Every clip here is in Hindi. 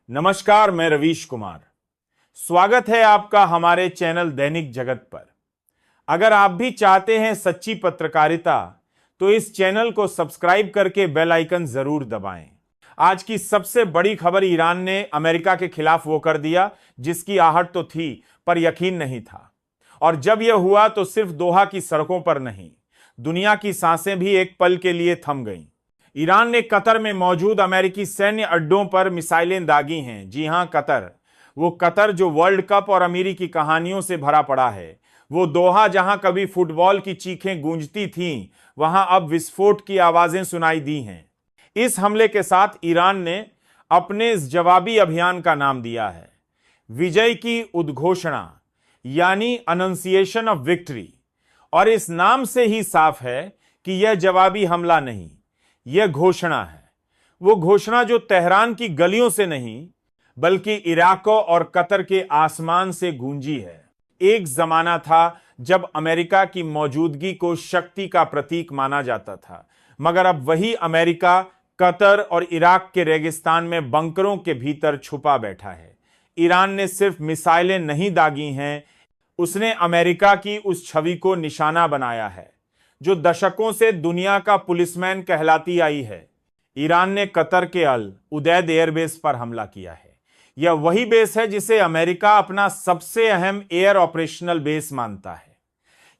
नमस्कार, मैं रवीश कुमार। स्वागत है आपका हमारे चैनल दैनिक जगत पर। अगर आप भी चाहते हैं सच्ची पत्रकारिता तो इस चैनल को सब्सक्राइब करके बेल आइकन जरूर दबाएं। आज की सबसे बड़ी खबर, ईरान ने अमेरिका के खिलाफ वो कर दिया जिसकी आहट तो थी पर यकीन नहीं था। और जब यह हुआ तो सिर्फ दोहा की सड़कों पर नहीं, दुनिया की सांसें भी एक पल के लिए थम गईं। ईरान ने कतर में मौजूद अमेरिकी सैन्य अड्डों पर मिसाइलें दागी हैं। जी हां, कतर, वो कतर जो वर्ल्ड कप और अमीरी की कहानियों से भरा पड़ा है। वो दोहा जहां कभी फुटबॉल की चीखें गूंजती थीं, वहां अब विस्फोट की आवाजें सुनाई दी हैं। इस हमले के साथ ईरान ने अपने इस जवाबी अभियान का नाम दिया है विजय की उद्घोषणा, यानी अनंसिएशन ऑफ विक्ट्री। और इस नाम से ही साफ है कि यह जवाबी हमला नहीं, यह घोषणा है। वो घोषणा जो तेहरान की गलियों से नहीं बल्कि इराक और कतर के आसमान से गूंजी है। एक जमाना था जब अमेरिका की मौजूदगी को शक्ति का प्रतीक माना जाता था, मगर अब वही अमेरिका कतर और इराक के रेगिस्तान में बंकरों के भीतर छुपा बैठा है। ईरान ने सिर्फ मिसाइलें नहीं दागी हैं, उसने अमेरिका की उस छवि को निशाना बनाया है जो दशकों से दुनिया का पुलिसमैन कहलाती आई है। ईरान ने कतर के अल उदैद एयरबेस पर हमला किया है। यह वही बेस है जिसे अमेरिका अपना सबसे अहम एयर ऑपरेशनल बेस मानता है।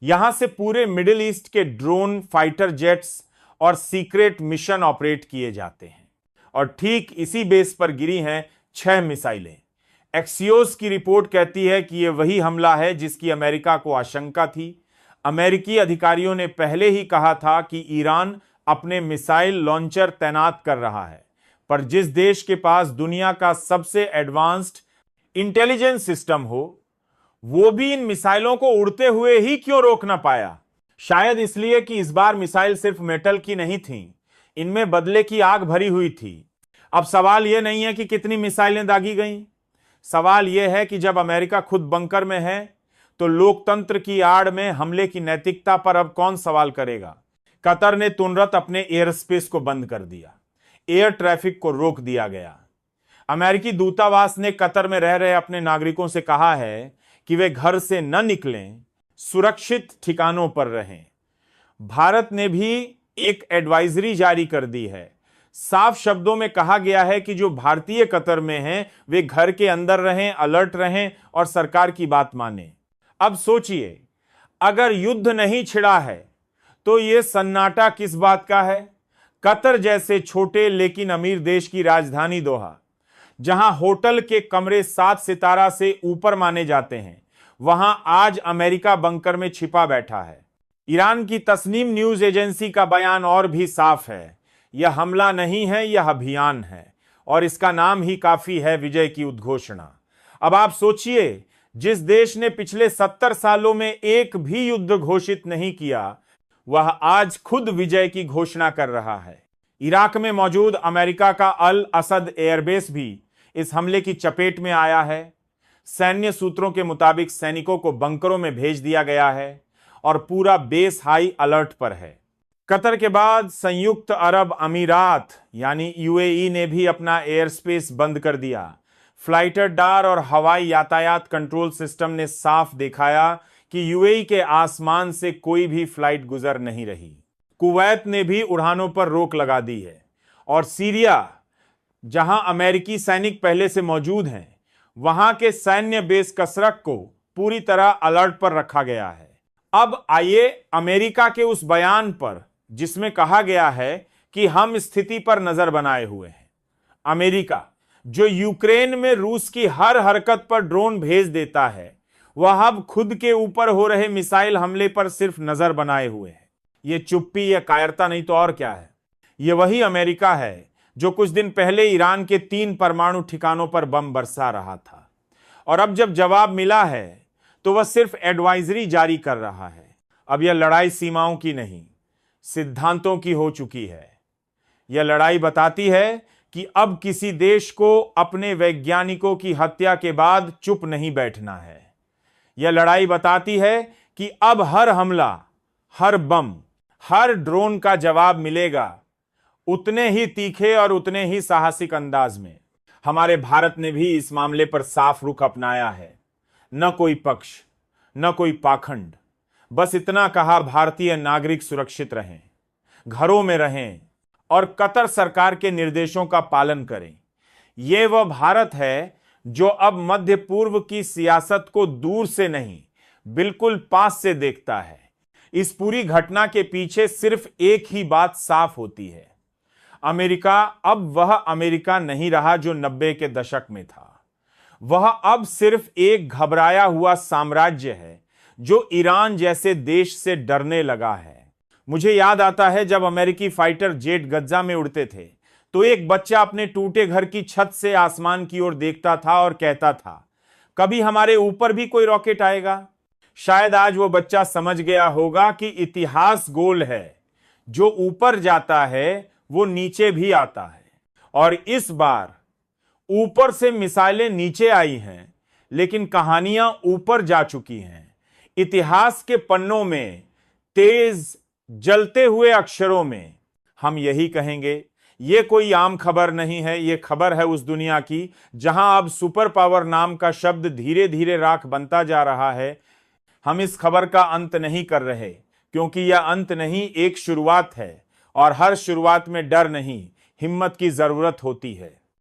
यहां से पूरे मिडिल ईस्ट के ड्रोन, फाइटर जेट्स और सीक्रेट मिशन ऑपरेट किए जाते हैं। और ठीक इसी बेस पर गिरी हैं 6 मिसाइलें। एक्सियोस की रिपोर्ट कहती है कि यह वही हमला है जिसकी अमेरिका को आशंका थी। अमेरिकी अधिकारियों ने पहले ही कहा था कि ईरान अपने मिसाइल लॉन्चर तैनात कर रहा है, पर जिस देश के पास दुनिया का सबसे एडवांस्ड इंटेलिजेंस सिस्टम हो, वो भी इन मिसाइलों को उड़ते हुए ही क्यों रोक ना पाया? शायद इसलिए कि इस बार मिसाइल सिर्फ मेटल की नहीं थी, इनमें बदले की आग भरी हुई थी। अब सवाल यह नहीं है कि कितनी मिसाइलें दागी गईं, सवाल यह है कि जब अमेरिका खुद बंकर में है तो लोकतंत्र की आड़ में हमले की नैतिकता पर अब कौन सवाल करेगा? कतर ने तुरंत अपने एयर स्पेस को बंद कर दिया, एयर ट्रैफिक को रोक दिया गया। अमेरिकी दूतावास ने कतर में रह रहे अपने नागरिकों से कहा है कि वे घर से न निकलें, सुरक्षित ठिकानों पर रहें। भारत ने भी एक एडवाइजरी जारी कर दी है। साफ शब्दों में कहा गया है कि जो भारतीय कतर में हैं वे घर के अंदर रहें, अलर्ट रहें और सरकार की बात मानें। अब सोचिए, अगर युद्ध नहीं छिड़ा है तो यह सन्नाटा किस बात का है? कतर जैसे छोटे लेकिन अमीर देश की राजधानी दोहा, जहां होटल के कमरे 7 सितारा से ऊपर माने जाते हैं, वहां आज अमेरिका बंकर में छिपा बैठा है। ईरान की तस्नीम न्यूज एजेंसी का बयान और भी साफ है, यह हमला नहीं है, यह अभियान है और इसका नाम ही काफी है, विजय की उद्घोषणा। अब आप सोचिए, जिस देश ने पिछले 70 सालों में एक भी युद्ध घोषित नहीं किया, वह आज खुद विजय की घोषणा कर रहा है। इराक में मौजूद अमेरिका का अल असद एयरबेस भी इस हमले की चपेट में आया है। सैन्य सूत्रों के मुताबिक सैनिकों को बंकरों में भेज दिया गया है और पूरा बेस हाई अलर्ट पर है। कतर के बाद संयुक्त अरब अमीरात यानी यूएई ने भी अपना एयर स्पेस बंद कर दिया। फ्लाइट रडार और हवाई यातायात कंट्रोल सिस्टम ने साफ दिखाया कि यूएई के आसमान से कोई भी फ्लाइट गुजर नहीं रही। कुवैत ने भी उड़ानों पर रोक लगा दी है और सीरिया, जहां अमेरिकी सैनिक पहले से मौजूद हैं, वहां के सैन्य बेस कसरक को पूरी तरह अलर्ट पर रखा गया है। अब आइए अमेरिका के उस बयान पर जिसमें कहा गया है कि हम स्थिति पर नजर बनाए हुए हैं। अमेरिका जो यूक्रेन में रूस की हर हरकत पर ड्रोन भेज देता है, वह अब खुद के ऊपर हो रहे मिसाइल हमले पर सिर्फ नजर बनाए हुए है। यह चुप्पी या कायरता नहीं तो और क्या है? यह वही अमेरिका है जो कुछ दिन पहले ईरान के 3 परमाणु ठिकानों पर बम बरसा रहा था और अब जब जवाब मिला है तो वह सिर्फ एडवाइजरी जारी कर रहा है। अब यह लड़ाई सीमाओं की नहीं, सिद्धांतों की हो चुकी है। यह लड़ाई बताती है कि अब किसी देश को अपने वैज्ञानिकों की हत्या के बाद चुप नहीं बैठना है। यह लड़ाई बताती है कि अब हर हमला, हर बम, हर ड्रोन का जवाब मिलेगा, उतने ही तीखे और उतने ही साहसिक अंदाज में। हमारे भारत ने भी इस मामले पर साफ रुख अपनाया है। न कोई पक्ष, न कोई पाखंड, बस इतना कहा, भारतीय नागरिक सुरक्षित रहें, घरों में रहें और कतर सरकार के निर्देशों का पालन करें। यह वह भारत है जो अब मध्य पूर्व की सियासत को दूर से नहीं, बिल्कुल पास से देखता है। इस पूरी घटना के पीछे सिर्फ एक ही बात साफ होती है, अमेरिका अब वह अमेरिका नहीं रहा जो 90 के दशक में था। वह अब सिर्फ एक घबराया हुआ साम्राज्य है जो ईरान जैसे देश से डरने लगा है। मुझे याद आता है जब अमेरिकी फाइटर जेट गज्जा में उड़ते थे तो एक बच्चा अपने टूटे घर की छत से आसमान की ओर देखता था और कहता था, कभी हमारे ऊपर भी कोई रॉकेट आएगा। शायद आज वो बच्चा समझ गया होगा कि इतिहास गोल है, जो ऊपर जाता है वो नीचे भी आता है। और इस बार ऊपर से मिसाइलें नीचे आई हैं, लेकिन कहानियां ऊपर जा चुकी हैं। इतिहास के पन्नों में तेज जलते हुए अक्षरों में हम यही कहेंगे, ये कोई आम खबर नहीं है, ये खबर है उस दुनिया की जहां अब सुपर पावर नाम का शब्द धीरे धीरे राख बनता जा रहा है। हम इस खबर का अंत नहीं कर रहे, क्योंकि यह अंत नहीं, एक शुरुआत है, और हर शुरुआत में डर नहीं, हिम्मत की जरूरत होती है।